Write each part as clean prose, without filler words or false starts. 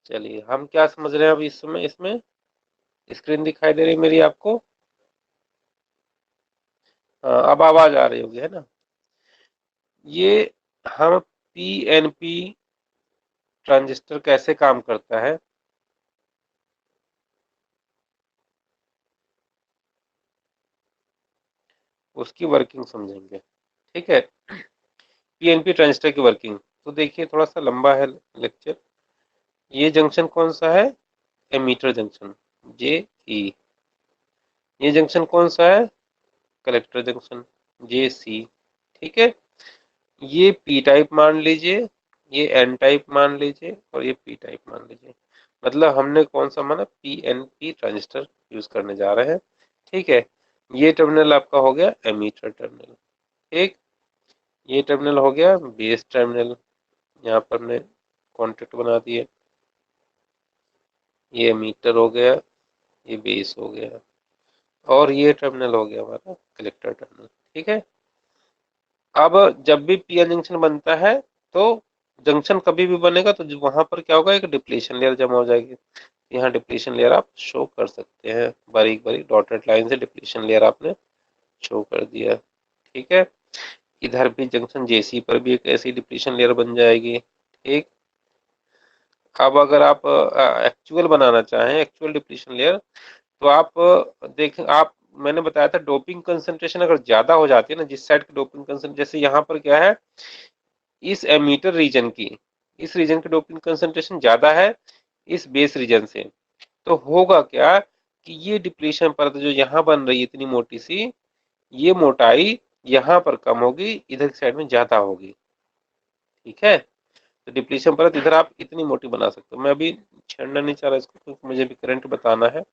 चलिए, हम क्या समझ रहे हैं अब इस समय इसमें? स्क्रीन दिखाई दे रही है मेरी आपको? हाँ, अब आवाज आ रही होगी, है ना? ये हम पीएनपी ट्रांजिस्टर कैसे काम करता है, उसकी वर्किंग समझेंगे। ठीक है, पीएनपी ट्रांजिस्टर की वर्किंग। तो देखिए, थोड़ा सा लंबा है लेक्चर। ये जंक्शन कौन सा है? एमीटर जंक्शन, जे ई। ये जंक्शन कौन सा है? कलेक्टर जंक्शन, जे सी। ठीक है, ये पी टाइप मान लीजिए, ये एन टाइप मान लीजिए, और ये पी टाइप मान लीजिए। मतलब हमने कौन सा माना? P N P transistor use करने जा रहे हैं। ठीक है, ये टर्मिनल आपका हो गया एमीटर टर्मिनल। ठीक, ये टर्मिनल हो गया बेस टर्मिनल। यहाँ पर हमने कॉन्टेक्ट बना दिए। ये एमीटर हो गया, ये बेस हो गया, और ये टर्मिनल हो गया हमारा कलेक्टर टर्मिनल। ठीक है, अब जब भी पीएन जंक्शन बनता है, तो जंक्शन कभी भी बनेगा तो वहां पर क्या होगा? एक डिप्लीशन लेयर जमा हो जाएगी। यहाँ डिप्लीशन लेयर आप शो कर सकते हैं, बारीक बारीक डॉटेड लाइन से डिप्लीशन लेयर आपने शो कर दिया। ठीक है, इधर भी जंक्शन जेसी पर भी एक ऐसी डिप्लीशन लेयर बन जाएगी। ठीक, अब अगर आप एक्चुअल बनाना चाहें, एक्चुअल डिप्लीशन लेयर, तो आप देखें, आप मैंने बताया था डोपिंग कंसंट्रेशन अगर ज्यादा हो जाती है ना, जिस साइड की डोपिंग कंसंट्रेशन, जैसे यहाँ पर क्या है, इस एमीटर रीजन की, इस रीजन की डोपिंग कंसंट्रेशन ज्यादा है इस बेस रीजन से, तो होगा क्या कि ये डिप्लीशन परत जो यहाँ बन रही है इतनी मोटी सी, ये मोटाई यहाँ पर कम होगी, इधर की साइड में ज्यादा होगी। ठीक है, तो डिप्लीशन परत इधर आप इतनी मोटी बना सकते हो। मैं अभी छेड़ना नहीं चाह रहा इसको, क्योंकि मुझे भी करंट बताना है।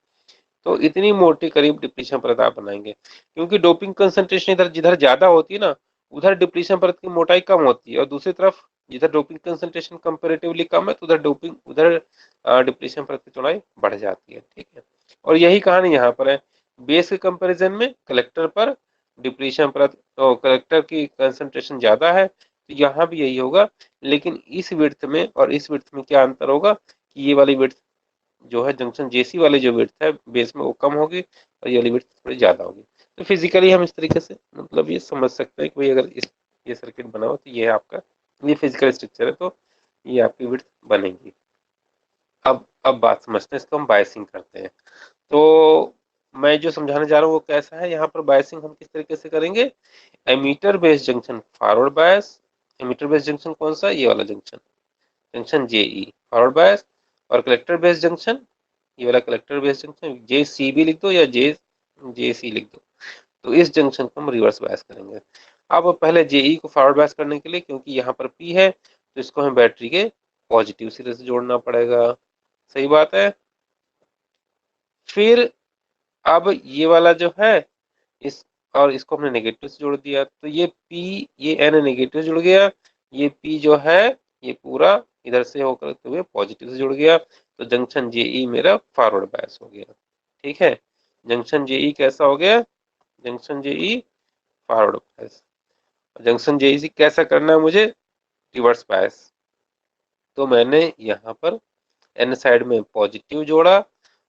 तो इतनी मोटी करीब डिप्लीशन परत आप बनाएंगे, क्योंकि डोपिंग कंसंट्रेशन इधर जिधर ज्यादा होती है ना, उधर डिप्लीशन परत की मोटाई कम होती है, और दूसरी तरफ जिधर डोपिंग कंसंट्रेशन कंपेरेटिवली कम है, तो उधर डोपिंग उधर डिप्लीशन परत की चौड़ाई बढ़ जाती है। ठीक है, और यही कहानी यहाँ पर है। बेस के कंपैरिजन में कलेक्टर पर डिप्लीशन परत, तो कलेक्टर की कंसंट्रेशन ज्यादा है, तो यहाँ भी यही होगा। लेकिन इस विड्थ में और इस विड्थ में क्या अंतर होगा कि ये वाली विड्थ जो है जंक्शन जेसी वाली जो विड्थ है बेस में, वो कम होगी, और ये वाली विड्थ थोड़ी ज्यादा होगी। तो फिजिकली हम इस तरीके से मतलब ये समझ सकते हैं कि भाई अगर इस ये सर्किट बना हो तो ये आपका ये फिजिकल स्ट्रक्चर है, तो ये आपकी विड्थ बनेगी। अब बात समझते हैं, इसको हम बायसिंग करते हैं। तो मैं जो समझाने जा रहा हूँ वो कैसा है, यहाँ पर बायसिंग हम किस तरीके से करेंगे? Emitter base junction forward bias. Emitter base junction कौन सा? ये वाला junction, junction JE forward bias. और कलेक्टर बेस्ड जंक्शन, ये वाला collector base junction J C भी लिख दो या जे सी लिख दो। तो इस जंक्शन को हम रिवर्स बायस करेंगे। अब पहले जेई को फॉरवर्ड बायस करने के लिए, क्योंकि यहाँ पर पी है, तो इसको हमें बैटरी के पॉजिटिव सिरे से जोड़ना पड़ेगा। सही बात है। फिर अब ये वाला जो है, इस और इसको हमने नेगेटिव से जोड़ दिया, तो ये पी, ये एन नेगेटिव जुड़ गया, ये पी जो है ये पूरा इधर से होकर हुए पॉजिटिव से जुड़ गया, तो जंक्शन जेई मेरा फॉरवर्ड बायस हो गया। ठीक है, जंक्शन जेई कैसा हो गया? Junction JE forward bias. Junction JE से कैसा करना है मुझे? Reverse bias. तो मैंने यहाँ पर एन साइड में पॉजिटिव जोड़ा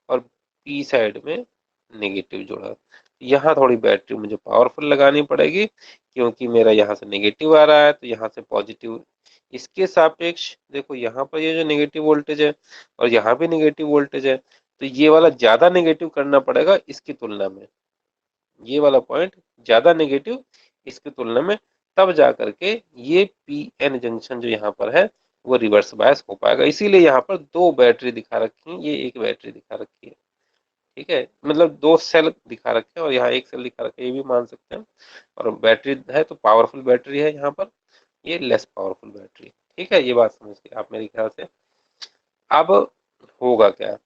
और पी साइड में नेगेटिव जोड़ा। यहाँ थोड़ी बैटरी मुझे पावरफुल लगानी पड़ेगी, क्योंकि मेरा यहाँ से नेगेटिव आ रहा है, तो यहाँ से पॉजिटिव इसके सापेक्ष। देखो यहाँ पर ये जो नेगेटिव वोल्टेज है और यहाँ भी नेगेटिव वोल्टेज है, तो ये वाला ज्यादा नेगेटिव करना पड़ेगा इसकी तुलना में, ये वाला पॉइंट ज्यादा नेगेटिव इसकी तुलना में, तब जा करके ये पी एन जंक्शन जो यहाँ पर है वो रिवर्स बायस हो पाएगा। इसीलिए यहाँ पर दो बैटरी दिखा रखी है, ये एक बैटरी दिखा रखी है। ठीक है, मतलब दो सेल दिखा रखे हैं और यहाँ एक सेल दिखा रखे हैं, ये भी मान सकते हैं। और बैटरी है तो पावरफुल बैटरी है यहाँ पर, ये लेस पावरफुल बैटरी। ठीक है, ये बात समझ गए आप मेरे ख्याल से। अब होगा क्या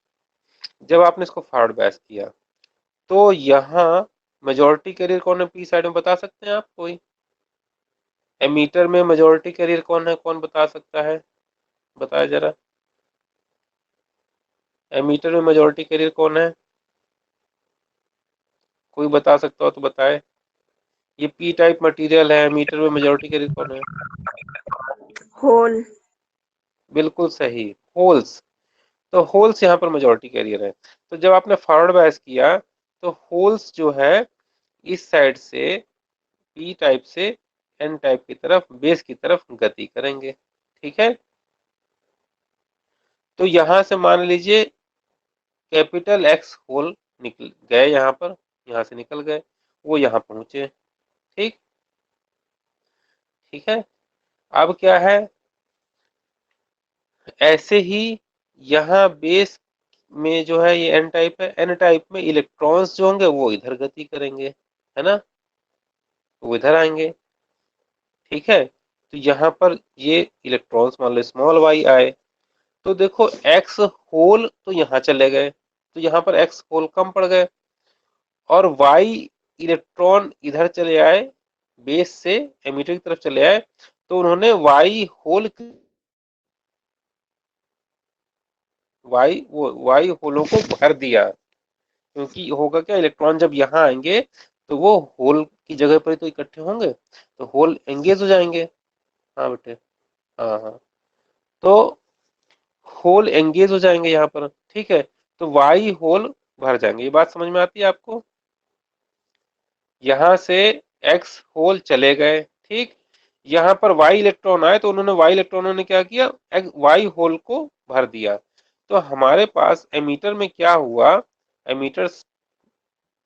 जब आपने इसको फॉरवर्ड बायस किया? तो यहाँ मेजोरिटी कैरियर कौन है पी साइड में, बता सकते हैं आप कोई? एमीटर में मेजोरिटी कैरियर कौन है, कौन बता सकता है? बताया जरा, एमीटर में मेजोरिटी कैरियर कौन है? कोई बता सकता हो तो बताए। ये पी टाइप मटेरियल है, एमीटर में मेजोरिटी कैरियर कौन है? होल। बिल्कुल सही, होल्स। तो होल्स यहाँ पर मेजोरिटी कैरियर है। तो जब आपने फॉरवर्ड बायस किया तो होल्स जो है इस साइड से पी टाइप से एन टाइप की तरफ, बेस की तरफ गति करेंगे। ठीक है, तो यहां से मान लीजिए कैपिटल एक्स होल निकल गए, यहाँ पर, यहाँ से निकल गए, वो यहाँ पहुंचे। ठीक, ठीक है। अब क्या है, ऐसे ही यहाँ बेस में जो है ये एन टाइप है, एन टाइप में इलेक्ट्रॉन्स जो होंगे वो इधर गति करेंगे, है ना, वो इधर आएंगे। ठीक है, तो यहाँ पर ये इलेक्ट्रॉन्स मान लो स्मॉल वाई आए, तो देखो एक्स होल तो यहाँ चले गए, तो यहाँ पर एक्स होल कम पड़ गए, और वाई इलेक्ट्रॉन इधर चले आए, बेस से एमिटर की तरफ चले आए, तो उन्होंने वाई होलों को भर दिया। क्योंकि होगा क्या, इलेक्ट्रॉन जब यहाँ आएंगे तो वो होल की जगह पर तो इकट्ठे होंगे, तो होल एंगेज हो जाएंगे। हाँ बेटे, हाँ हाँ, तो होल एंगेज हो जाएंगे यहाँ पर। ठीक है, तो वाई होल भर जाएंगे। ये बात समझ में आती है आपको? यहाँ से एक्स होल चले गए, ठीक, यहाँ पर वाई इलेक्ट्रॉन आए, तो उन्होंने वाई इलेक्ट्रॉनों ने क्या किया, वाई होल को भर दिया। तो हमारे पास एमीटर में क्या हुआ, एमीटर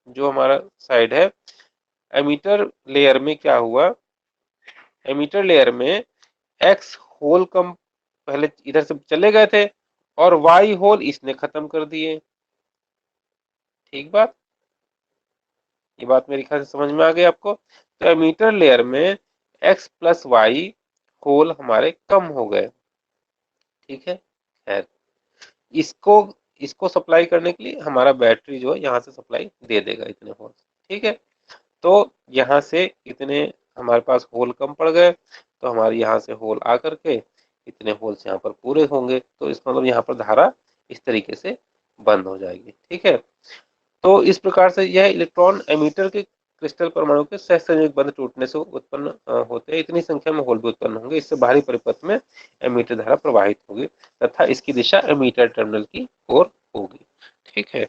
जो हमारा साइड है, एमीटर लेयर में क्या हुआ, एमीटर लेयर में एक्स होल कम पहले इधर से चले गए थे, और वाई होल इसने खत्म कर दिए। ठीक बात, ये बात मेरे ख्याल से समझ में आ गई आपको। तो एमीटर लेयर में एक्स प्लस वाई होल हमारे कम हो गए। ठीक है, खैर, इसको इसको सप्लाई करने के लिए हमारा बैटरी जो है यहाँ से सप्लाई दे देगा इतने होल। ठीक है, तो यहाँ से इतने हमारे पास होल कम पड़ गए, तो हमारे यहाँ से होल आ करके इतने होल्स यहाँ पर पूरे होंगे, तो इसका मतलब यहाँ पर धारा इस तरीके से बंद हो जाएगी। ठीक है, तो इस प्रकार से यह इलेक्ट्रॉन एमीटर के क्रिस्टल परमाणु के सहसंयोजक बंध टूटने से उत्पन्न होते हैं। इतनी संख्या में होल भी उत्पन्न होंगे, इससे बाहरी परिपथ में एमीटर धारा प्रवाहित होगी तथा इसकी दिशा एमीटर टर्मिनल की ओर होगी। ठीक है,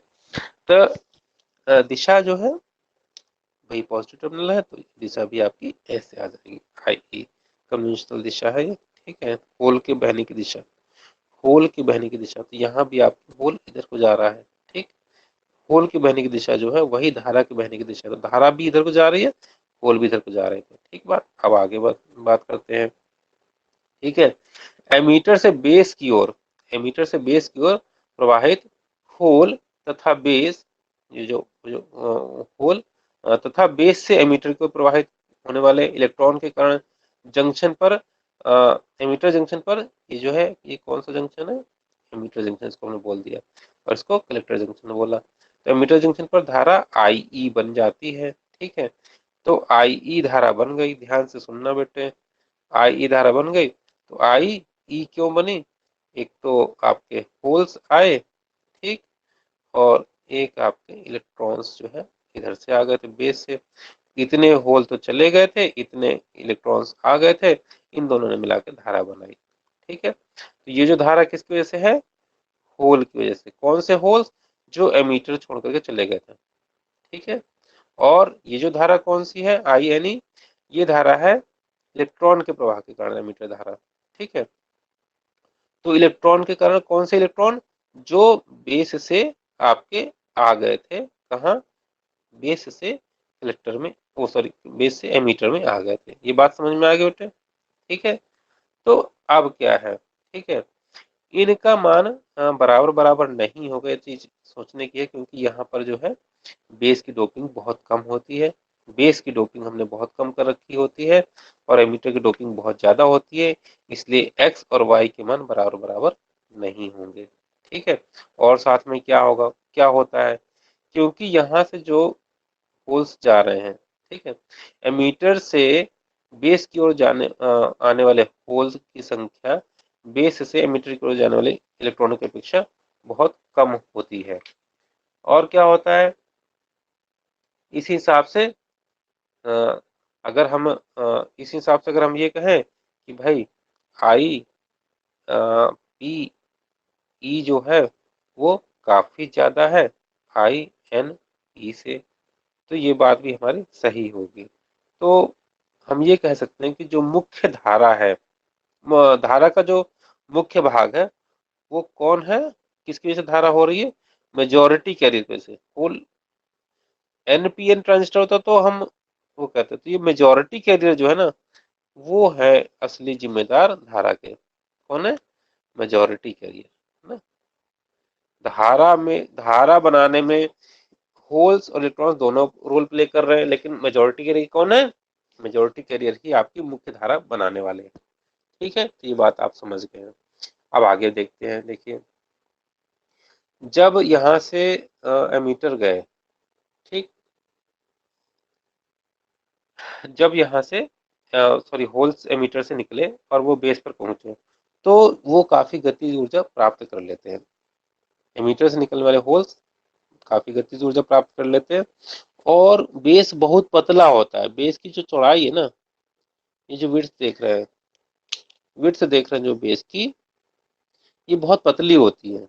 तो दिशा जो है वही पॉजिटिव टर्मिनल है, तो दिशा भी आपकी ऐसे आ जाएगी, आई ई कन्वेंशनल दिशा है ये। ठीक है, होल के बहने की दिशा, होल की बहने की दिशा, तो यहाँ भी आपकी होल इधर को जा रहा है। ठीक, होल की बहने की दिशा जो है वही धारा की बहने की दिशा है, तो धारा भी इधर को जा रही है, होल भी इधर को जा रहे हैं। ठीक बात, अब आगे बात करते हैं। ठीक है, एमीटर से बेस की ओर, एमीटर से बेस की ओर प्रवाहित होल तथा बेस, ये जो होल तथा बेस से एमीटर की ओर प्रवाहित होने वाले इलेक्ट्रॉन के कारण जंक्शन पर, एमीटर जंक्शन पर, ये जो है ये कौन सा जंक्शन है, एमीटर जंक्शन इसको हमने बोल दिया, और इसको कलेक्टर जंक्शन बोला। तो एमीटर जंक्शन पर धारा आई ई बन जाती है। ठीक है, तो आई ई धारा बन गई, ध्यान से सुनना बेटे, आई ई धारा बन गई, तो आई ई क्यों बनी, एक तो आपके होल्स आए, ठीक, और एक आपके इलेक्ट्रॉन्स जो है इधर से आ गए थे बेस से, इतने होल तो चले गए थे, इतने इलेक्ट्रॉन्स आ गए थे, इन दोनों ने मिलाकर धारा बनाई। ठीक है, तो ये जो धारा किसकी वजह से है, होल की वजह से। कौन से होल्स, जो एमीटर छोड़ करके चले गए थे। ठीक है, और ये जो धारा कौन सी है, आई एन ई, ये धारा है इलेक्ट्रॉन के प्रवाह के कारण एमीटर धारा। ठीक है, तो इलेक्ट्रॉन के कारण, कौन से इलेक्ट्रॉन, जो बेस से आपके आ गए थे, कहा, बेस से कलेक्टर में, ओ सॉरी, बेस से एमीटर में आ गए थे। ये बात समझ में आ गई बेटे? ठीक है, तो अब क्या है, ठीक है, इनका मान बराबर बराबर नहीं होगा, ये चीज सोचने की है, क्योंकि यहाँ पर जो है बेस की डोपिंग बहुत कम होती है, बेस की डोपिंग हमने बहुत कम कर रखी होती है, और एमीटर की डोपिंग बहुत ज्यादा होती है, इसलिए एक्स और वाई के मान बराबर बराबर नहीं होंगे। ठीक है, और साथ में क्या होगा, क्या होता है, क्योंकि यहाँ से जो होल्स जा रहे हैं, ठीक है, एमीटर से बेस की ओर आने वाले होल्स की संख्या बेस से एमीटर की ओर जाने वाले इलेक्ट्रॉनों की अपेक्षा बहुत कम होती है। और क्या होता है, इस हिसाब से अगर हम इस हिसाब से अगर हम ये कहें कि भाई आई पी ई जो है वो काफी ज्यादा है INE से। तो ये बात भी हमारी सही होगी। तो हम ये कह सकते हैं कि जो मुख्य धारा है, धारा का जो मुख्य भाग है वो कौन है, किसकी वजह से धारा हो रही है, मेजॉरिटी कैरियर की वजह से। होल NPN ट्रांजिस्टर होता तो हम वो कहते, तो ये मेजॉरिटी कैरियर जो है ना, वो है असली जिम्मेदार धारा के। कौन है, मेजॉरिटी कैरियर, है ना। धारा बनाने में होल्स और इलेक्ट्रॉन्स दोनों रोल प्ले कर रहे हैं, लेकिन मेजॉरिटी कैरियर कौन है, मेजॉरिटी कैरियर ही आपकी मुख्य धारा बनाने वाले हैं। ठीक है, तो ये बात आप समझ गए हैं। अब आगे देखते हैं। देखिए, जब यहां से एमीटर गए, ठीक, जब यहाँ से सॉरी होल्स एमीटर से निकले और वो बेस पर पहुंचे, तो वो काफी गतिज ऊर्जा प्राप्त कर लेते हैं। एमीटर से निकलने वाले होल्स काफी गतिज ऊर्जा प्राप्त कर लेते हैं। और बेस बहुत पतला होता है। बेस की जो चौड़ाई है ना, ये जो विड्थ देख रहे हैं, विड्थ देख रहे हैं जो बेस की, ये बहुत पतली होती है।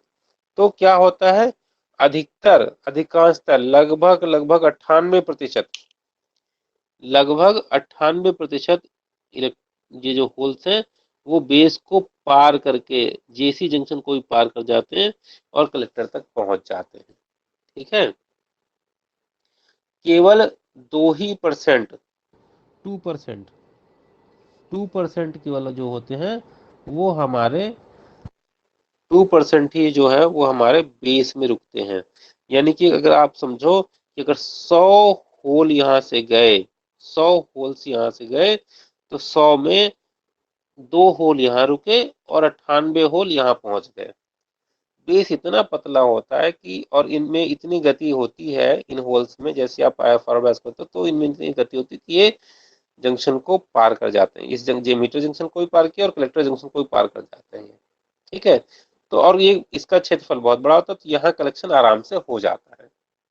तो क्या होता है, अधिकांशतः लगभग लगभग 98%, लगभग 98% ये जो होल्स हैं वो बेस को पार करके जेसी जंक्शन को भी पार कर जाते हैं और कलेक्टर तक पहुंच जाते हैं। ठीक है, केवल 2% 2% केवल जो होते हैं वो हमारे 2% ही जो है वो हमारे बेस में रुकते हैं। यानी कि अगर आप समझो कि अगर 100 होल यहाँ से गए, 100 होल्स यहाँ से गए, तो 100 में 2 होल यहाँ रुके और 98 होल यहाँ पहुंच गए। बेस इतना पतला होता है कि, और इनमें इतनी गति होती है इन होल्स में, जैसे आप फॉरवर्ड करते हो तो इनमें इतनी गति होती है कि ये जंक्शन को पार कर जाते हैं। इस जेमीटर जंक्शन को भी पार किया और कलेक्टर जंक्शन को भी पार कर जाते हैं। ठीक है, तो और ये इसका क्षेत्रफल बहुत बड़ा होता है, तो यहाँ कलेक्शन आराम से हो जाता है।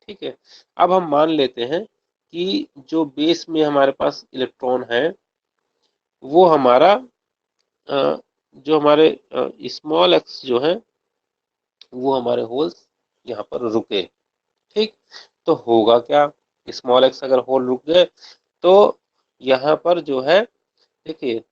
ठीक है, अब हम मान लेते हैं कि जो बेस में हमारे पास इलेक्ट्रॉन है वो हमारा जो हमारे स्मॉल एक्स जो है वो हमारे होल्स यहाँ पर रुके। ठीक, तो होगा क्या, स्मॉल एक्स अगर होल रुक गए तो यहाँ पर जो है, देखिए,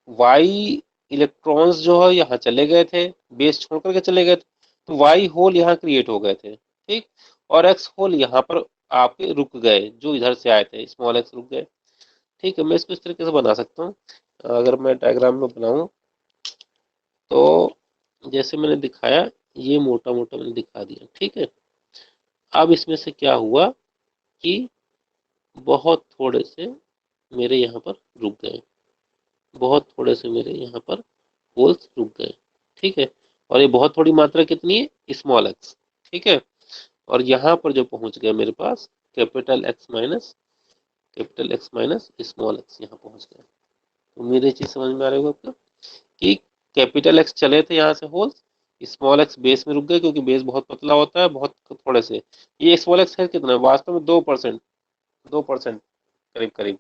वाई इलेक्ट्रॉन्स जो है यहाँ चले गए थे, बेस छोड़ करके चले गए थे, तो वाई होल यहाँ क्रिएट हो गए थे। ठीक, और एक्स होल यहाँ पर आपके रुक गए, जो इधर से आए थे स्मॉल एक्स रुक गए। ठीक है, मैं इसको इस तरीके से बना सकता हूँ। अगर मैं डायग्राम में बनाऊं तो जैसे मैंने दिखाया, ये मोटा मोटा मैंने दिखा दिया। ठीक है, अब इसमें से क्या हुआ कि बहुत थोड़े से मेरे यहाँ पर रुक गए, बहुत थोड़े से मेरे यहाँ पर होल्स रुक गए। ठीक है, और ये बहुत थोड़ी मात्रा कितनी है, स्मॉल एक्स। ठीक है, और यहाँ पर जो पहुंच गया मेरे पास capital x minus small x यहाँ पहुंच गया। तो मेरी चीज समझ में आ रही होगी आपको कि कैपिटल एक्स चले थे यहाँ से होल्स, स्मॉल एक्स बेस में रुक गए क्योंकि बेस बहुत पतला होता है, बहुत थोड़े से। ये स्मॉल एक्स है कितना, वास्तव में 2%, 2% करीब करीब,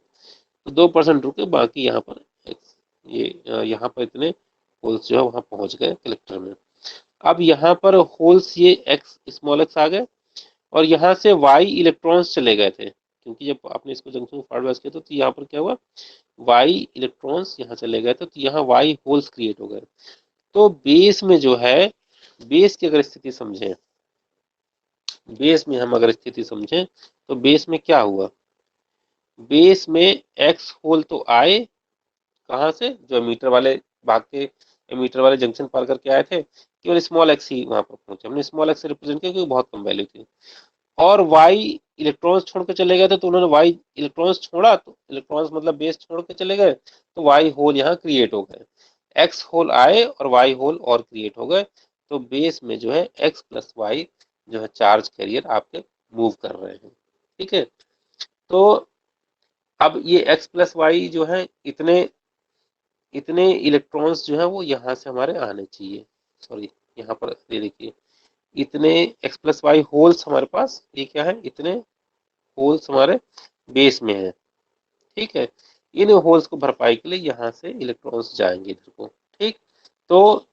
तो 2% रुके, बाकी यहाँ पर ये यहाँ पर इतने होल्स जो है वहां पहुंच गए कलेक्टर में। अब यहाँ पर होल्स ये एक्स स्मॉल एक्स आ गए और यहाँ से वाई इलेक्ट्रॉन्स चले गए थे, क्योंकि जब आपने इसको जंक्शन फॉरवर्ड किया तो यहाँ पर क्या हुआ, वाई इलेक्ट्रॉन्स यहाँ चले गए थे, तो यहाँ वाई होल्स क्रिएट हो गए। तो बेस में जो है, बेस की अगर स्थिति समझें, बेस में हम अगर स्थिति समझें तो बेस में क्या हुआ, बेस में एक्स होल तो आए कहाँ से, जो एमीटर वाले भाग के, एमीटर वाले जंक्शन पार करके आए थे, केवल स्मॉल एक्स ही वहां पर पहुंचे। हमने स्मॉल एक्स से रिप्रेजेंट किया क्योंकि बहुत कम वैल्यू थी। और वाई इलेक्ट्रॉन्स छोड़ के चले गए थे, तो उन्होंने वाई इलेक्ट्रॉन्स छोड़ा, तो इलेक्ट्रॉन्स मतलब बेस छोड़ के चले गए, तो वाई होल यहाँ क्रिएट हो गए। एक्स होल आए और वाई होल और क्रिएट हो गए। तो बेस में जो है एक्स प्लस वाई जो है चार्ज कैरियर आपके मूव कर रहे हैं। ठीक है, तो अब ये एक्स प्लस वाई जो है, इतने इतने इलेक्ट्रॉन्स जो है वो यहाँ से हमारे आने चाहिए। सॉरी, यहाँ पर ये देखिए, इतने एक्स प्लस वाई होल्स हमारे पास, ये क्या है, इतने होल्स हमारे बेस में है। ठीक है, इन होल्स को भरपाई के लिए यहाँ से इलेक्ट्रॉन्स जाएंगे इधर को। ठीक, तो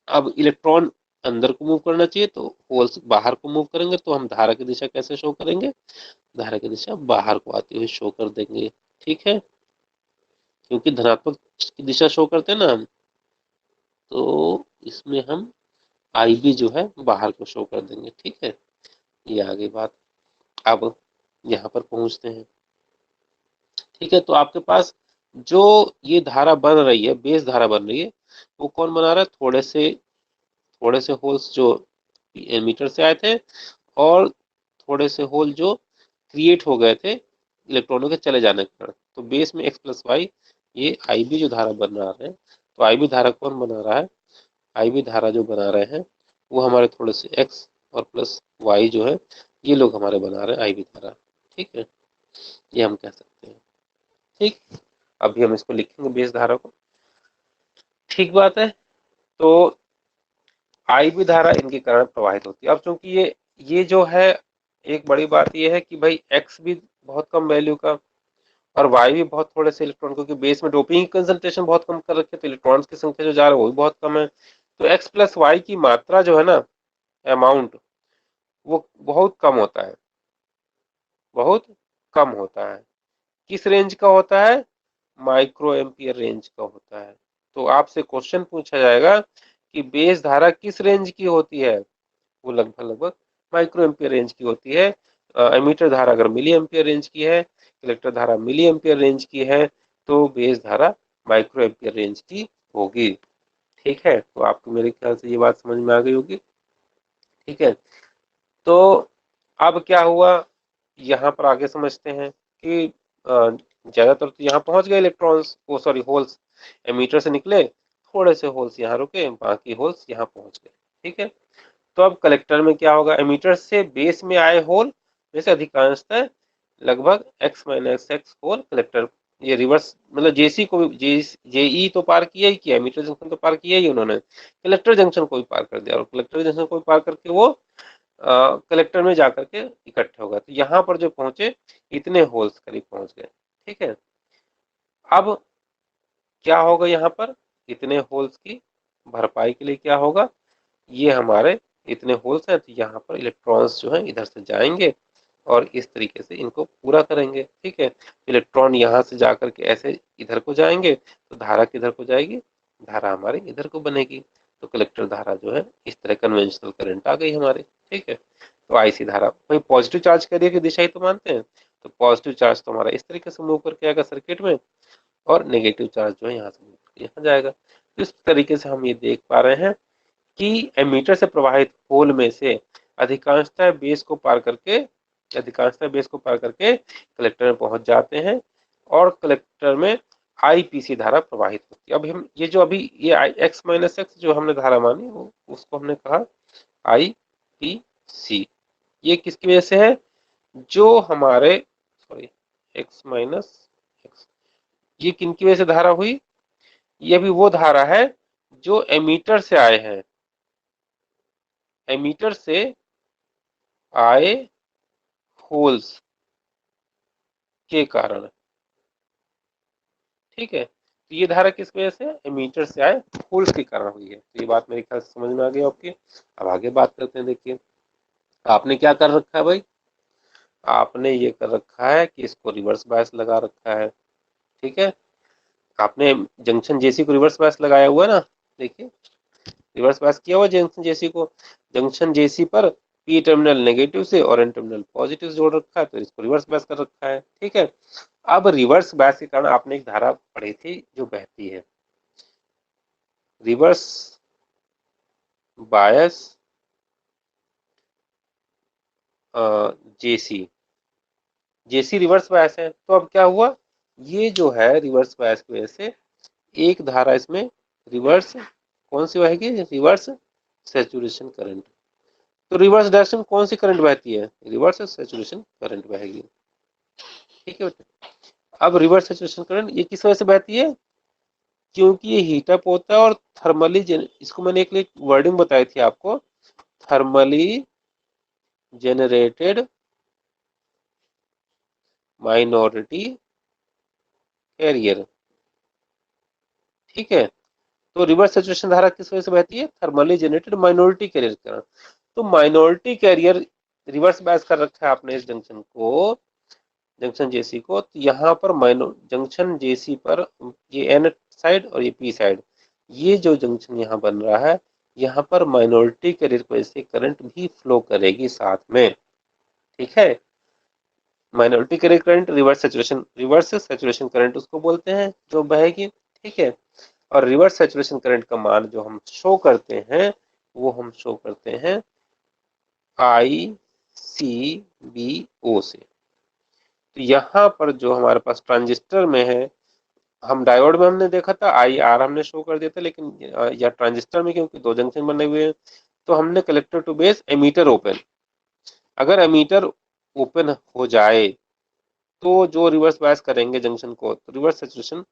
अब इलेक्ट्रॉन अंदर को मूव करना चाहिए, तो होल्स बाहर को मूव करेंगे, तो हम धारा की दिशा कैसे शो करेंगे? धारा की दिशा बाहर को आती हुई शो कर देंगे। ठीक है, क्योंकि धनात्मक की दिशा शो करते हैं ना हम, तो इसमें हम आई बी जो है बाहर को शो कर देंगे। ठीक है, ये आगे बात। अब यहाँ पर पहुंचते हैं। ठीक है, तो आपके पास जो ये धारा बन रही है, बेस धारा बन रही है, वो कौन बना रहा है? थोड़े से होल्स जो मीटर से आए थे, और थोड़े से होल जो क्रिएट हो गए थे इलेक्ट्रॉनों के चले जाने के कारण। तो बेस में एक्स प्लस वाई, ये आई बी जो धारा बना रहे हैं, तो आई बी धारा कौन बना रहा है? आई बी धारा जो बना रहे हैं वो हमारे थोड़े से एक्स और प्लस वाई जो है, ये लोग हमारे बना रहे हैं आई बी धारा। ठीक है, ये हम कह सकते हैं। ठीक, अभी हम इसको लिखेंगे बेस धारा को। ठीक बात है। तो आई भी धारा इनके कारण प्रवाहित होती है। अब चूंकि ये जो है, एक बड़ी बात ये है कि भाई एक्स भी बहुत कम वैल्यू का और वाई भी बहुत थोड़े से इलेक्ट्रॉन, क्योंकि बेस में डोपिंग की कंसंट्रेशन बहुत कम कर रखी है, तो इलेक्ट्रॉन्स की संख्या जो जा रहा है वो भी बहुत कम है। तो एक्स प्लस वाई की मात्रा जो है ना, अमाउंट, वो बहुत कम होता है, बहुत कम होता है। किस रेंज का होता है? माइक्रो एम्पियर रेंज का होता है। तो आपसे क्वेश्चन पूछा जाएगा कि बेस धारा किस रेंज की होती है? वो लगभग लगभग माइक्रो एम्पियर रेंज की होती है। एमीटर धारा अगर मिली एम्पियर रेंज की है, कलेक्टर धारा मिली एम्पियर रेंज की है, तो बेस धारा माइक्रो एम्पियर रेंज की होगी। ठीक है, तो आपको मेरे ख्याल से ये बात समझ में आ गई होगी। ठीक है, तो अब क्या हुआ, यहाँ पर आगे समझते हैं कि ज्यादातर तो यहाँ पहुंच गए इलेक्ट्रॉन्स, वो सॉरी होल्स, एमीटर से निकले, थोड़े से होल्स यहाँ रुके, बाकी होल्स यहाँ पहुंच गए। ठीक है, तो अब कलेक्टर में क्या होगा? एमीटर से बेस में आए होल में से अधिकांशतः लगभग x minus x hole collector, ये रिवर्स मतलब जेसी को भी, जेई तो पार किया ही किया, एमीटर जंक्शन तो पार किया ही उन्होंने, कलेक्टर जंक्शन को भी पार कर दिया, और कलेक्टर जंक्शन को भी पार करके वो कलेक्टर में जाकर के इकट्ठे हो गए। तो यहाँ पर जो पहुंचे, इतने होल्स करीब पहुंच गए। ठीक है, अब क्या होगा यहाँ पर? इतने होल्स की भरपाई के लिए क्या होगा? ये हमारे इतने होल्स हैं, तो यहाँ पर इलेक्ट्रॉन्स जो हैं इधर से जाएंगे और इस तरीके से इनको पूरा करेंगे। ठीक है, इलेक्ट्रॉन यहाँ से जाकर के ऐसे इधर को जाएंगे, तो धारा किधर को जाएगी? धारा हमारी इधर को बनेगी। तो कलेक्टर धारा जो है इस तरह कन्वेंशनल करंट आ गई हमारे। ठीक है, तो आईसी धारा, भाई पॉजिटिव चार्ज कैरियर की दिशा ही तो मानते हैं, तो पॉजिटिव चार्ज तो हमारा इस तरीके से मूव करके आएगा सर्किट में, और नेगेटिव चार्ज जो है यहाँ से मूव करके यहाँ जाएगा। तो इस तरीके से हम ये देख पा रहे हैं कि एमीटर से प्रवाहित होल में से अधिकांशतः बेस को पार करके कलेक्टर में पहुंच जाते हैं, और कलेक्टर में आईपीसी धारा प्रवाहित होती है। अब हम ये जो अभी ये एक्स माइनस एक्स जो हमने धारा मानी, वो उसको हमने कहा आईपीसी। ये किसकी वजह से है? जो हमारे सॉरी एक्स माइनस एक्स, ये किनकी वजह से धारा हुई? ये भी वो धारा है जो एमीटर से आए हैं, एमीटर से आए होल्स के कारण। ठीक है, तो ये धारा किस वजह से? एमीटर से आए होल्स के कारण हुई है। तो ये बात मेरे ख्याल से समझ में आ गई आपकी। अब आगे बात करते हैं। देखिए, आपने क्या कर रखा है भाई? आपने ये कर रखा है कि इसको रिवर्स बायस लगा रखा है। ठीक है, आपने जंक्शन जेसी को रिवर्स बायस लगाया हुआ है ना, देखिए रिवर्स बायस किया हुआ जंक्शन जेसी को। जंक्शन जेसी पर पी टर्मिनल नेगेटिव से और एन टर्मिनल पॉजिटिव से जोड़ रखा है, तो इसको रिवर्स बायस कर रखा है। ठीक है, अब रिवर्स बायस के कारण आपने एक धारा पढ़ी थी जो बहती है, रिवर्स बायस जेसी, जेसी रिवर्स बायस है। तो अब क्या हुआ? ये जो है रिवर्स बायस की वजह से एक धारा इसमें रिवर्स, कौन सी बहेगी? Reverse saturation current. तो रिवर्स डायरेक्शन कौन सी करंट बहती है? रिवर्स सैचुरेशन करंट बहेगी। ठीक है बेटा, अब रिवर्स सैचुरेशन करंट ये किस वजह से बहती है? क्योंकि ये हीट अप होता है, और थर्मली इसको मैंने एक वर्डिंग बताई थी आपको, थर्मली जेनरेटेड माइनॉरिटी कैरियर। ठीक है, तो रिवर्स सैचुरेशन धारा किस वजह से बहती है? Thermally generated minority carrier current. तो माइनॉरिटी कैरियर रिवर्स बायस कर रखा है आपने इस जंक्शन को, जंक्शन जेसी को। तो यहाँ पर जंक्शन जेसी पर ये एन साइड और ये पी साइड, ये जो जंक्शन यहाँ बन रहा है, यहाँ पर माइनॉरिटी कैरियर की वजह से करंट भी फ्लो करेगी साथ में। ठीक है, minority carrier current reverse saturation current उसको बोलते हैं जो बहेगी। ठीक है, और रिवर्स सैचुरेशन करंट का मान जो हम शो करते हैं वो हम शो करते हैं ICBO से। तो यहाँ पर जो हमारे पास ट्रांजिस्टर में है, हम डायोड में हमने देखा था IR हमने शो कर दिया था, लेकिन या ट्रांजिस्टर में क्योंकि दो जंक्शन बने हुए हैं तो हमने collector to base emitter open. अगर एमीटर ओपन हो जाए तो जो रिवर्स बायस करेंगे जंक्शन को, तो रिवर्स सैचुरेशन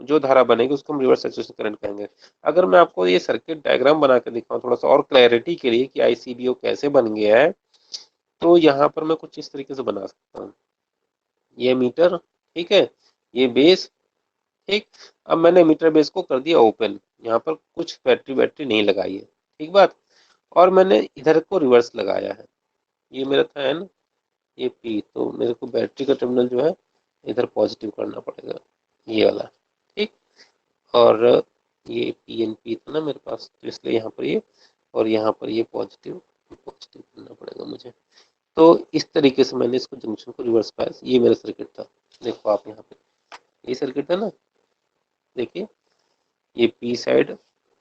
जो धारा बनेगी उसको हम रिवर्स सैचुरेशन करंट कहेंगे। अगर मैं आपको ये सर्किट डायग्राम बना के दिखाऊं थोड़ा सा और क्लैरिटी के लिए कि ICBO कैसे बन गया है, तो यहाँ पर मैं कुछ इस तरीके से बना सकता हूँ। ये मीटर, ठीक है, ये बेस, ठीक। अब मैंने मीटर बेस को कर दिया ओपन, यहाँ पर कुछ बैटरी नहीं लगाई है, ठीक बात। और मैंने इधर को रिवर्स लगाया है, ये मेरा था N, ये P, तो मेरे को बैटरी का टर्मिनल जो है इधर पॉजिटिव करना पड़ेगा, ये वाला, ठीक। और ये PNP था ना मेरे पास, तो इसलिए यहाँ पर ये और यहाँ पर ये पॉजिटिव पॉजिटिव करना पड़ेगा मुझे। तो इस तरीके से मैंने इसको जंक्शन को रिवर्स पाया। ये मेरा सर्किट था, देखो आप यहाँ पे ये सर्किट था ना, देखिए ये P साइड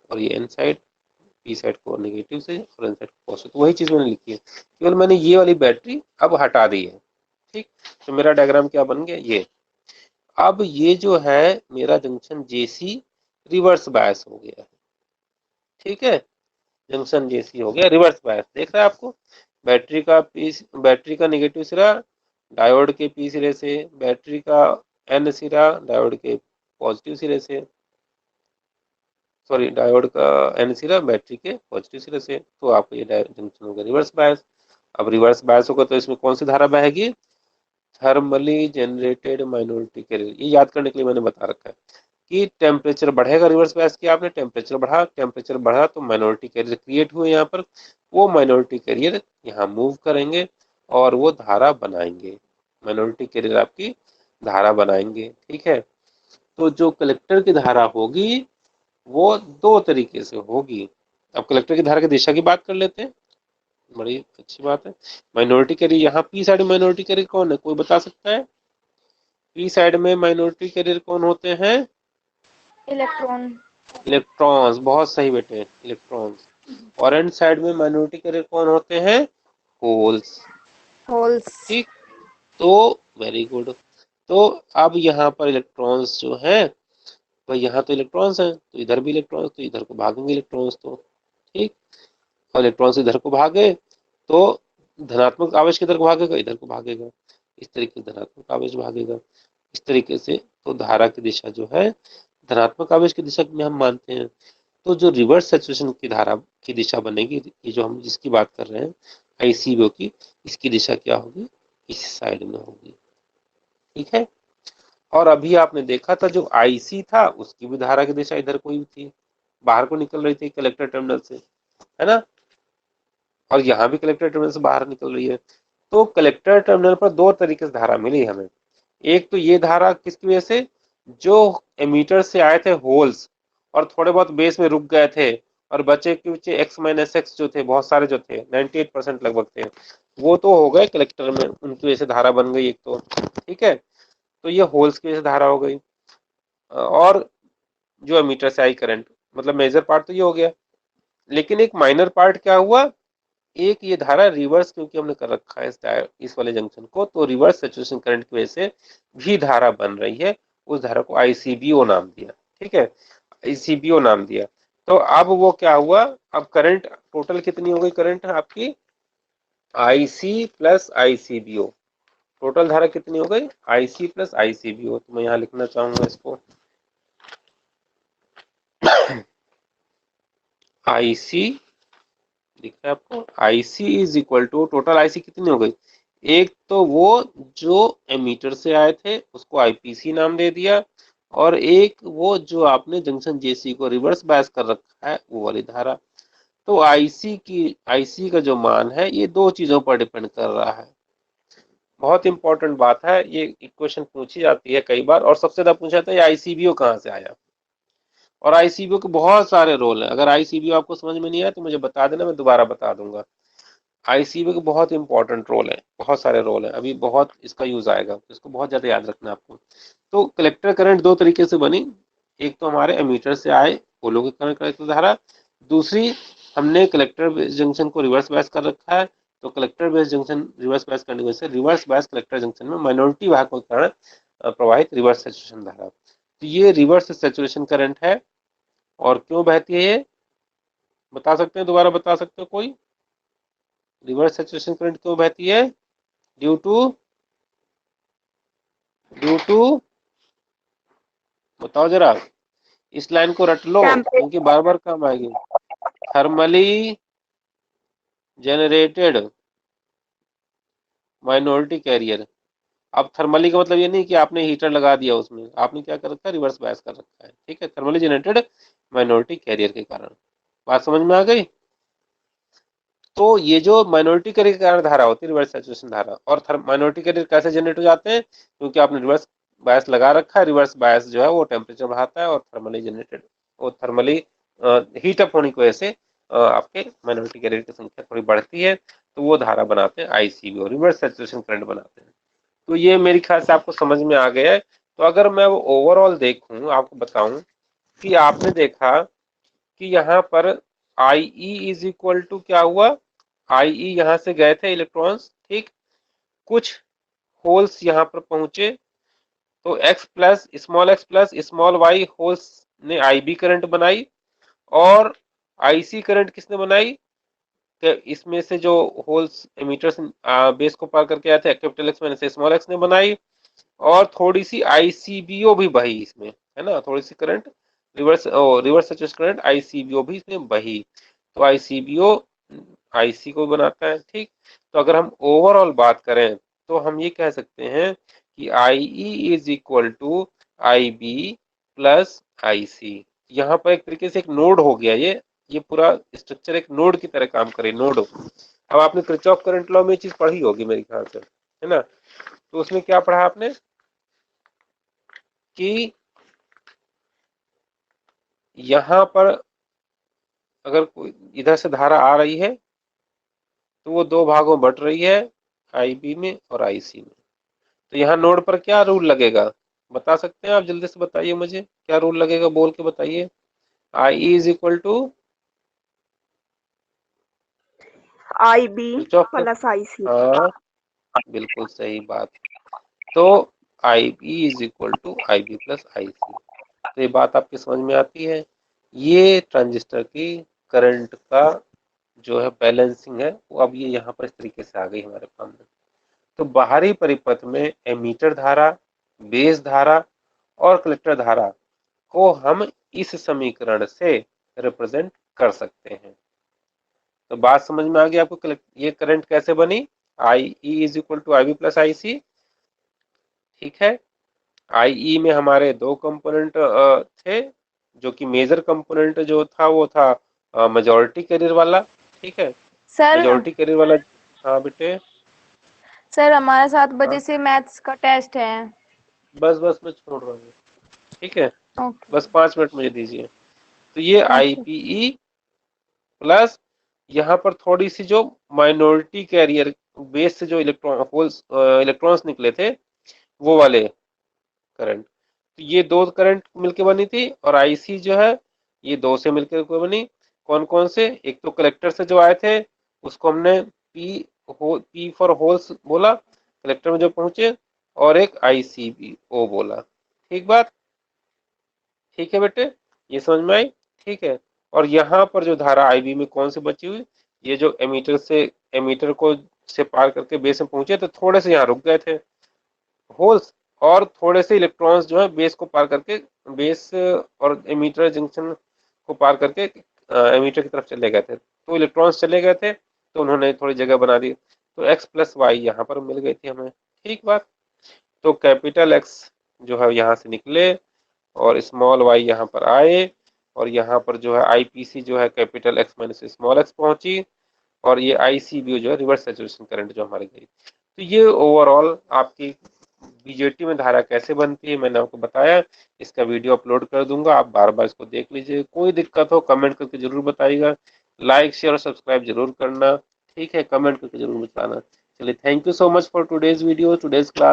और ये N साइड, P साइड को नेगेटिव से और N साइड को पॉजिटिव, वही चीज मैंने लिखी है, केवल मैंने ये वाली बैटरी अब हटा दी है, ठीक। तो मेरा डायग्राम क्या बन गया ये। अब ये जो है मेरा जंक्शन जेसी रिवर्स बायस हो गया है, ठीक है, जंक्शन जेसी हो गया रिवर्स बायस। देख रहे हैं आपको, बैटरी का नेगेटिव सिरा डायोड के पी सिरे से, बैटरी का एन सिरा डायोड के पॉजिटिव सिरे से, सॉरी डायोड का एन सिरा बैटरी के पॉजिटिव सिरे से। तो आपको ये जंक्शन होगा रिवर्स बायस। अब रिवर्स बायस होगा तो इसमें कौन सी धारा बहेगी? Thermally generated minority carrier. ये याद करने के लिए मैंने बता रखा है कि टेम्परेचर बढ़ेगा, रिवर्स बायस किया आपने, टेम्परेचर बढ़ा तो माइनॉरिटी कैरियर क्रिएट हुए यहाँ पर, वो माइनॉरिटी कैरियर यहाँ मूव करेंगे और वो धारा बनाएंगे, माइनॉरिटी कैरियर आपकी धारा बनाएंगे, ठीक है। तो जो कलेक्टर की धारा होगी वो दो तरीके से होगी। अब कलेक्टर की धारा की दिशा की बात कर लेते हैं, बड़ी अच्छी बात है। माइनॉरिटी कैरियर यहाँ पी साइड माइनॉरिटी कैरियर कौन है, कोई बता सकता है? पी साइड में माइनॉरिटी कैरियर कौन होते हैं? इलेक्ट्रॉन। इलेक्ट्रॉन्स, बहुत सही बेटे, इलेक्ट्रॉन्स। और एंड साइड में माइनॉरिटी कैरियर कौन होते हैं? होल्स। ठीक, तो वेरी गुड। तो अब यहाँ पर इलेक्ट्रॉन्स जो हैं, तो यहाँ तो इलेक्ट्रॉन्स हैं तो इधर भी इलेक्ट्रॉन्स, तो इधर को भागेंगे इलेक्ट्रॉन्स, तो ठीक। और इलेक्ट्रॉन्स इधर को भागे तो धनात्मक आवेश किधर को भागेगा? इधर को भागेगा, इस तरीके से धनात्मक आवेश भागेगा, इस तरीके से। तो धारा की दिशा जो है धनात्मक आवेश की दिशा में हम मानते हैं। तो जो रिवर्स सैचुरेशन की धारा की दिशा बनेगी, ये जो हम जिसकी बात कर रहे हैं ICBO की, इसकी दिशा क्या होगी? इस साइड में होगी, ठीक है। और अभी आपने देखा था जो IC था उसकी भी धारा की दिशा इधर को ही थी, बाहर को निकल रही थी कलेक्टर टर्मिनल से, है ना। और यहाँ भी कलेक्टर टर्मिनल से बाहर निकल रही है। तो कलेक्टर टर्मिनल पर दो तरीके से धारा मिली हमें। एक तो ये धारा किसकी वजह से, जो एमीटर से आए थे होल्स और थोड़े बहुत बेस में रुक गए थे, और बचे के एक्स माइनस एक्स जो थे, बहुत सारे जो थे 98% लगभग थे, वो तो हो गए कलेक्टर में, उनकी वजह से धारा बन गई एक तो, ठीक है। तो ये होल्स की वजह से धारा हो गई। और जो एमीटर से आई करंट, मतलब मेजर पार्ट तो ये हो गया, लेकिन एक माइनर पार्ट क्या हुआ, एक ये धारा रिवर्स क्योंकि हमने कर रखा है इस वाले जंक्शन को, तो रिवर्स सैचुरेशन करंट की वजह से भी धारा बन रही है, उस धारा को ICBO नाम दिया, ठीक है, ICBO नाम दिया। तो अब वो क्या हुआ, अब करंट टोटल कितनी हो गई करंट आपकी, IC प्लस ICBO, टोटल धारा कितनी हो गई, IC प्लस ICBO। तो मैं यहाँ लिखना चाहूंगा इसको IC, दिख रहा है आपको, IC is equal to, total IC कितनी हो गई, एक तो वो जो एमीटर से आए थे उसको IPC नाम दे दिया, और एक वो जो आपने जंक्शन जेसी को रिवर्स बायस कर रखा है वो वाली धारा। तो आईसी का जो मान है ये दो चीजों पर डिपेंड कर रहा है। बहुत इंपॉर्टेंट बात है, ये इक्वेशन पूछी जाती है कई बार, और सबसे ज्यादा पूछा जाता है आईसीबीओ कहाँ से आया। और आईसीबीओ के बहुत सारे रोल हैं, अगर आईसीबीओ आपको समझ में नहीं आया तो मुझे बता देना, मैं दोबारा बता दूंगा। आईसीबीओ के बहुत इंपॉर्टेंट रोल है, बहुत सारे रोल हैं, अभी बहुत इसका यूज आएगा, इसको बहुत ज्यादा याद रखना है आपको। तो कलेक्टर करंट दो तरीके से बनी, एक तो हमारे एमीटर से आए पोलो के करंट कलेक्टर धारा, दूसरी हमने कलेक्टर बेस जंक्शन को रिवर्स बायस कर रखा है, तो collector base junction reverse bias करने की वजह से रिवर्स बायस कलेक्टर जंक्शन में माइनॉरिटी वाहक के कारण प्रवाहित रिवर्स सैचुरेशन धारा। तो ये रिवर्स सैचुरेशन करंट है। और क्यों बहती है ये बता सकते हैं, दोबारा बता सकते हो कोई? रिवर्स सैचुरेशन करंट क्यों बहती है? ड्यू टू ड्यू टू बताओ जरा, इस लाइन को रट लो क्योंकि टेम्परेचर। बार बार काम आएगी। Thermally generated minority carrier. अब थर्मली का मतलब ये नहीं कि आपने हीटर लगा दिया उसमें, आपने क्या कर रखा है, रिवर्स बायस कर रखा है, ठीक है, थर्मली जनरेटेड माइनॉरिटी कैरियर के कारण। बात समझ में आ गई? तो ये जो माइनॉरिटी कैरियर के कारण धारा होती है रिवर्स सैचुरेशन धारा, और माइनॉरिटी कैरियर कैसे जनरेट हो जाते हैं, क्योंकि आपने रिवर्स बायस लगा रखा है। रिवर्स बायस जो है वो टेम्परेचर बढ़ाता है, और थर्मली जनरेटेड वो थर्मली हीट अप होने की वजह से आपके माइनॉरिटी कैरियर की संख्या थोड़ी बढ़ती है, तो वो धारा बनाते हैं आईसीबी, और रिवर्स सैचुरेशन करंट बनाते हैं। तो ये मेरे ख्याल से आपको समझ में आ गया है। तो अगर मैं वो ओवरऑल देखूं, आपको बताऊं कि आपने देखा कि यहाँ पर आई ई इज इक्वल टू क्या हुआ, आई ई यहाँ से गए थे इलेक्ट्रॉन्स, ठीक, कुछ होल्स यहाँ पर पहुंचे, तो x plus small y holes ने आई बी करंट बनाई, और आईसी करंट किसने बनाई? तो इसमें से जो होल्स एमीटर्स बेस को पार करके आए थे कैपिटल एक्स में से स्मॉल एक्स ने बनाई, और थोड़ी सी आईसीबीओ भी बही इसमें, है ना, थोड़ी सी करंट रिवर्स सचुरेशन करंट आईसीबीओ भी इसमें बही। तो आईसीबीओ आईसी को बनाता है, ठीक। तो अगर हम ओवरऑल बात करें तो हम ये कह सकते हैं कि I E is equal to I B plus I C. यहाँ पर एक तरीके से एक नोड हो गया ये पूरा स्ट्रक्चर एक नोड की तरह काम करे, नोड। अब आपने किरचॉफ करंट लॉ में ये चीज पढ़ी होगी मेरे ख्याल से, है ना। तो उसमें क्या पढ़ा आपने कि यहाँ पर अगर कोई इधर से धारा आ रही है तो वो दो भागों में बट रही है, आई बी में और आई सी में। तो यहाँ नोड पर क्या रूल लगेगा, बता सकते हैं आप? जल्दी से बताइए मुझे, क्या रूल लगेगा, बोल के बताइए। I E is equal to I B Kirchhoff का, प्लस आई सी। हाँ बिल्कुल सही बात। तो I B is equal to I B plus I C. तो ये बात आपकी समझ में आती है। ये ट्रांजिस्टर की करंट का जो है बैलेंसिंग है, वो अब ये यहाँ पर इस तरीके से आ गई हमारे सामने। तो बाहरी परिपथ में एमीटर धारा, बेस धारा और कलेक्टर धारा को हम इस समीकरण से रिप्रेजेंट कर सकते हैं। तो बात समझ में आ गई आपको, ये करंट कैसे बनी, I E is equal to I B plus I C, ठीक है। आई ई में हमारे दो कंपोनेंट थे, जो कि मेजर कंपोनेंट जो था वो था मेजॉरिटी कैरियर वाला, ठीक है, सर मेजॉरिटी कैरियर वाला। हाँ बेटे। सर हमारा 7 बजे हाँ से मैथ्स का टेस्ट है। बस बस मैं छोड़ रहा हूँ, ठीक है, ओके। बस 5 मिनट मुझे दीजिए। तो ये आई ओके। पी ई प्लस यहाँ पर थोड़ी सी जो माइनॉरिटी कैरियर बेस से जो इलेक्ट्रॉन्स निकले थे वो वाले करंट, तो ये दो करंट मिलके बनी थी, और आईसी जो है ये दो से मिलकर बनी। कौन कौन से, एक तो कलेक्टर से जो आए थे उसको हमने पी फॉर होल्स बोला, कलेक्टर में जो पहुंचे, और एक आईसीबीओ बोला। ठीक बात, ठीक है बेटे, ये समझ में आई? ठीक है। और यहाँ पर जो धारा आईबी में कौन सी बची हुई, ये जो एमीटर को से पार करके बेस में पहुंचे तो थोड़े से यहाँ रुक गए थे होल्स, और थोड़े से इलेक्ट्रॉन्स जो है बेस को पार करके, बेस और एमीटर जंक्शन को पार करके एमीटर की तरफ चले गए थे, तो इलेक्ट्रॉन्स चले गए थे तो उन्होंने थोड़ी जगह बना दी, तो एक्स प्लस वाई यहाँ पर मिल गई थी हमें। ठीक बात। तो कैपिटल एक्स जो है यहाँ से निकले, और स्मॉल वाई यहाँ पर आए और यहाँ पर जो है आईपीसी जो है capital x minus small x पहुंची और ये आईसीबी जो है रिवर्स सैचुरेशन करंट जो हमारी गई। तो ये ओवरऑल आपकी बीजेटी में धारा कैसे बनती है मैंने आपको बताया। इसका वीडियो अपलोड कर दूंगा, आप बार बार इसको देख लीजिए। कोई दिक्कत हो कमेंट करके जरूर बताइएगा। लाइक शेयर और सब्सक्राइब जरूर करना, ठीक है, कमेंट करके जरूर बताना। चलिए, thank you so much for today's video, today's class.